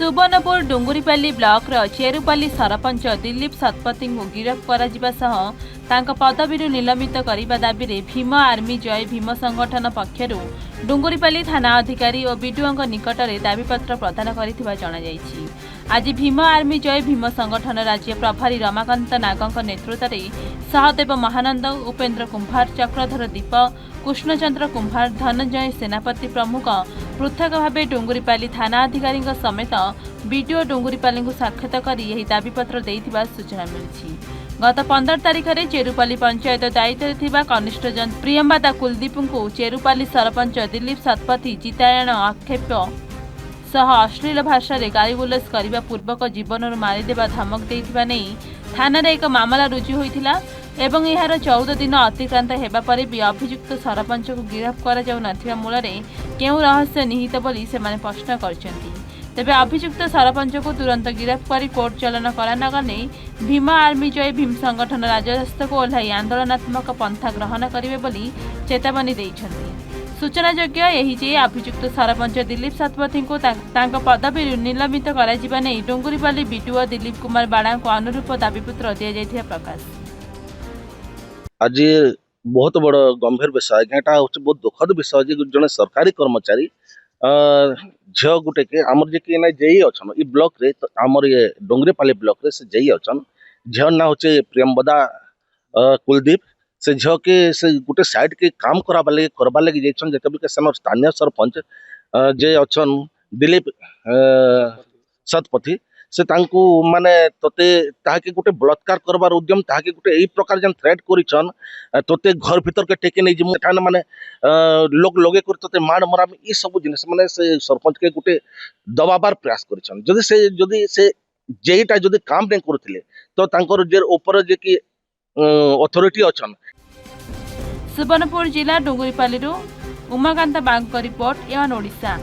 Subarnapur डुंगुरीपाली block चेरुपाली sarpanch Dilip Satpathy को गिरफ्त कर पदवी निलंबित करने दाबी में भीम आर्मी जय भीम संगठन पक्षर डुंगुरीपाली थाना अधिकारी और विडुओं निकट में दाबीपत्र प्रदान कर आज भीम आर्मी जय भीम संगठन राज्य प्रभारी रमाकांत नागों नेतृत्व में सहदेव महानंद उपेन्द्र कुंभार चक्रधर दीप कृष्णचंद्र कुंभार धनंजय सेनापति प्रमुख पृथक भाव डुंगुरीपाली थाना अधिकारी समेत विडीओ डुंगुरीपाली को साक्षात कर यह दाबीपत्र देइथिबा सूचना मिली। गत 15 तारिख में चेरुपाली पंचायत दायित्व कनिष्ठ जन प्रियंबादा कुलदीप को चेरुपाली सरपंच दिलीप शतपथी जितायन आक्षेप सह अश्लील भाषा रे गालीगुलज करने पूर्वक जीवन मारिदेवा धमक देइथिबा नै थाना एक मामला रुजु होइथिला एवं यार 14 दिन अतिक्रांत हेबा परे भी अभियुक्त सरपंच को गिरफ्त करा जाउ नथिबा मूलरे केउ रहस्य निहित बोली सेमाने प्रश्न करछन्ती। तेबे अभियुक्त सरपंच को तुरंत गिरफ्त कर कोर्ट चलन करानगले भीम आर्मी जय भीम संगठन राजरास्ता को ओह्लाई आंदोलनात्मक पंथा ग्रहण करेंगे बोली चेतावनी देइछन्ती। सूचनायोग्य यही जे अभियुक्त सरपंच दिलीप शतपथी को पदवी निलंबित कर डुंगुरीपाली विडीओ दिलीप कुमार बाड़ा को अनुरूप दाबीपत्र दि जाइथिबा प्रकाश। आज बहुत बड़ गंभीर विषय यहाँ हूँ बहुत दुखद विषय जे जड़े सरकारी कर्मचारी झील गुटे के आमर जे कि जेई अच्छन इ ब्लॉक रे तो आमर ये डुंगरीपाली ब्लॉक रे से जेई अच्छन झील ना होचे प्रियंबदा कुलदीप से झील के से गुटे साइड के काम करवा लगी जाइछन जेते के स्थानीय सरपंच जे अच्छन दिलीप शतपथी से तांको माने तोते ताके गुटे बलात्कार करबार उद्यम ताके गुटे एई प्रकार जन थ्रेट करिछन तोते घर भीतर के टेके नै जिमु थाने माने लोग लगे कर तोते मार मराम ई सब जिनिस माने से सरपंच के गुटे दबाबार प्रयास करिछन जदी से जेईटा जदी काम नै करथिले तो तांकर जे ऊपर जे कि अथॉरिटी अछन। सुवर्णपुर जिला डुंगुरीपाली उमाकांत बाग रिपोर्ट एवं ओडिशा।